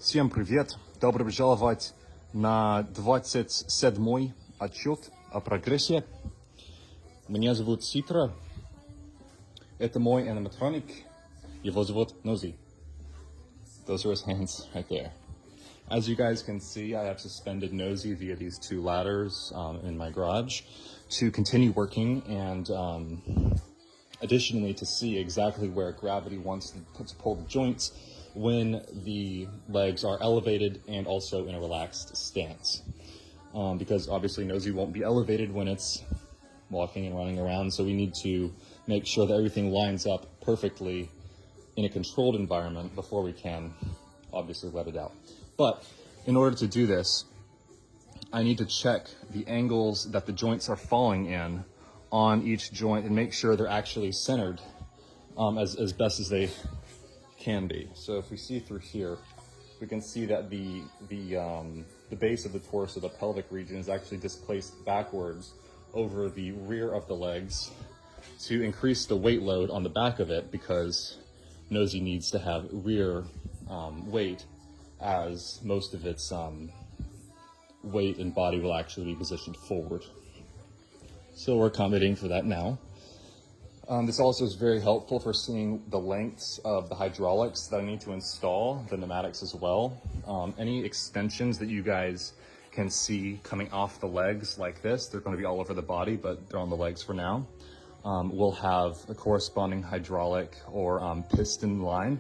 Всем привет! Добро пожаловать на 27-й отчет о прогрессе. Меня зовут Ситра. Это мой аниматроник. Его зовут Nosy. Those are his hands right there. As you guys can see, I have suspended Nosy via these two ladders in my garage to continue working and additionally to see exactly where gravity wants to pull the joints when the legs are elevated and also in a relaxed stance. Because obviously Nosy won't be elevated when it's walking and running around, so we need to make sure that everything lines up perfectly in a controlled environment before we can obviously let it out. But in order to do this, I need to check the angles that the joints are falling in on each joint and make sure they're actually centered as best as they can be. So if we see through here, we can see that the base of the torso, the pelvic region, is actually displaced backwards over the rear of the legs to increase the weight load on the back of it, because Nosy needs to have rear weight, as most of its weight and body will actually be positioned forward. So we're accommodating for that now. This also is very helpful for seeing the lengths of the hydraulics that I need to install, the pneumatics as well. Any extensions that you guys can see coming off the legs like this, they're going to be all over the body, but they're on the legs for now. We'll have a corresponding hydraulic or piston line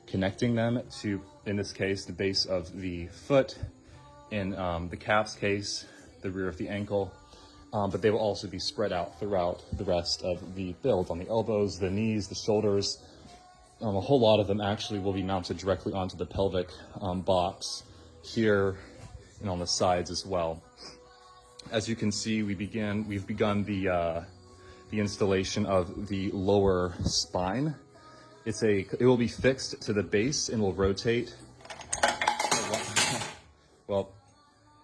connecting them to, in this case, the base of the foot, in the calf's case, the rear of the ankle. But they will also be spread out throughout the rest of the build, on the elbows, the knees, the shoulders. A whole lot of them actually will be mounted directly onto the pelvic box here and on the sides as well. As you can see, we've begun the installation of the lower spine. It will be fixed to the base and will rotate. Well,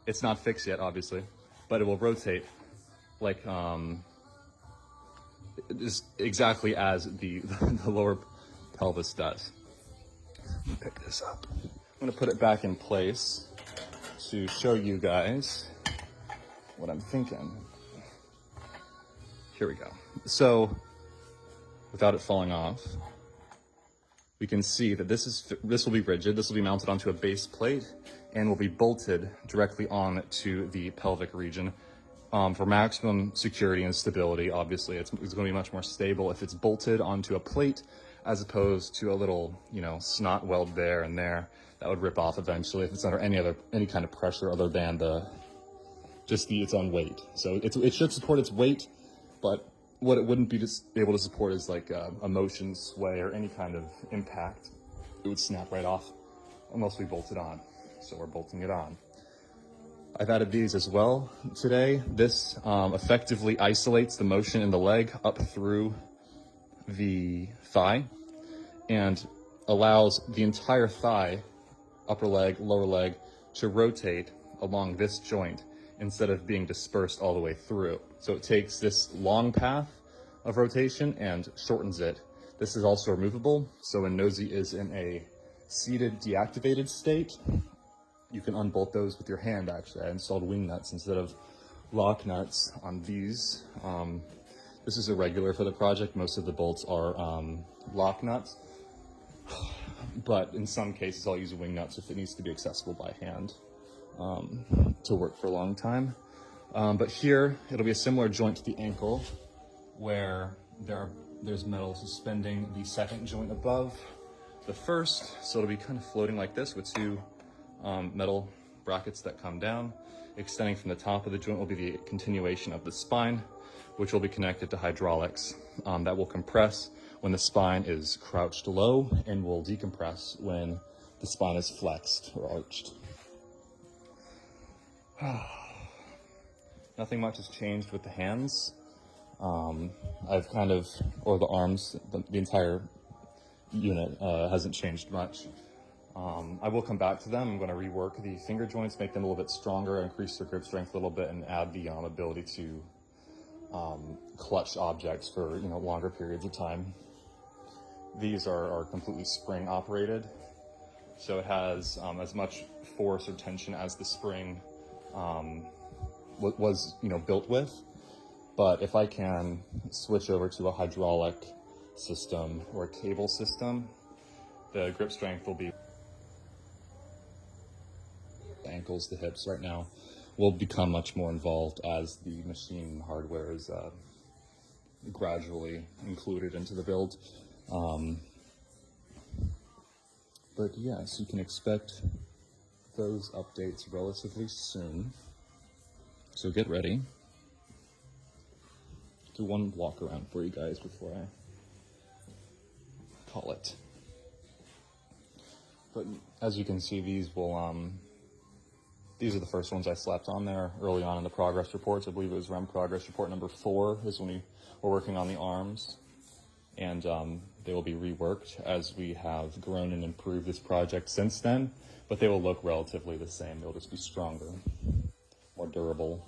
it's not fixed yet, obviously, but it will rotate like just exactly as the lower pelvis does. Let me pick this up. I'm going to put it back in place to show you guys what I'm thinking. Here we go. So without it falling off, we can see that this will be rigid. This will be mounted onto a base plate and will be bolted directly onto the pelvic region. For maximum security and stability, obviously, it's going to be much more stable if it's bolted onto a plate as opposed to a little, snot weld there and there that would rip off eventually if it's under any kind of pressure other than its own weight. So it should support its weight, but what it wouldn't be able to support is like a motion, sway, or any kind of impact. It would snap right off unless we bolt it on. So we're bolting it on. I've added these as well today. This effectively isolates the motion in the leg up through the thigh and allows the entire thigh, upper leg, lower leg, to rotate along this joint instead of being dispersed all the way through. So it takes this long path of rotation and shortens it. This is also removable, so when Nosy is in a seated deactivated state, you can unbolt those with your hand. Actually, I installed wing nuts instead of lock nuts on these. This is irregular for the project. Most of the bolts are lock nuts, but in some cases I'll use wing nuts if it needs to be accessible by hand to work for a long time. But here it'll be a similar joint to the ankle, where there's metal suspending the second joint above the first, so it'll be kind of floating like this with two metal brackets that come down. Extending from the top of the joint will be the continuation of the spine, which will be connected to hydraulics that will compress when the spine is crouched low and will decompress when the spine is flexed or arched. Nothing much has changed with the hands. Or the arms, the entire unit hasn't changed much. I will come back to them. I'm going to rework the finger joints, make them a little bit stronger, increase their grip strength a little bit, and add the ability to clutch objects for longer periods of time. These are completely spring operated. So it has as much force or tension as the spring was built with. But if I can switch over to a hydraulic system or a cable system, the grip strength will be the ankles, the hips right now will become much more involved as the machine hardware is gradually included into the build. But yes, you can expect those updates relatively soon. So get ready. Do one walk around for you guys before I call it. But as you can see, these are the first ones I slapped on there early on in the progress reports. I believe it was REM progress report number 4 is when we were working on the arms. And they will be reworked as we have grown and improved this project since then, but they will look relatively the same. They'll just be stronger, more durable.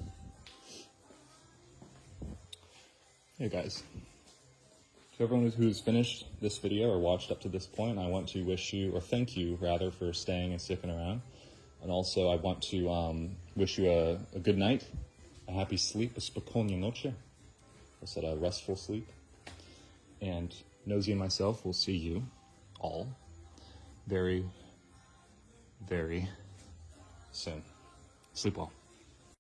Hey guys, to everyone who's finished this video or watched up to this point, I want to wish you, or thank you rather, for staying and sticking around. And also I want to wish you a good night, a happy sleep, a spokojna noche. I said a restful sleep. And Nosy and myself will see you all very, very soon. Sleep well.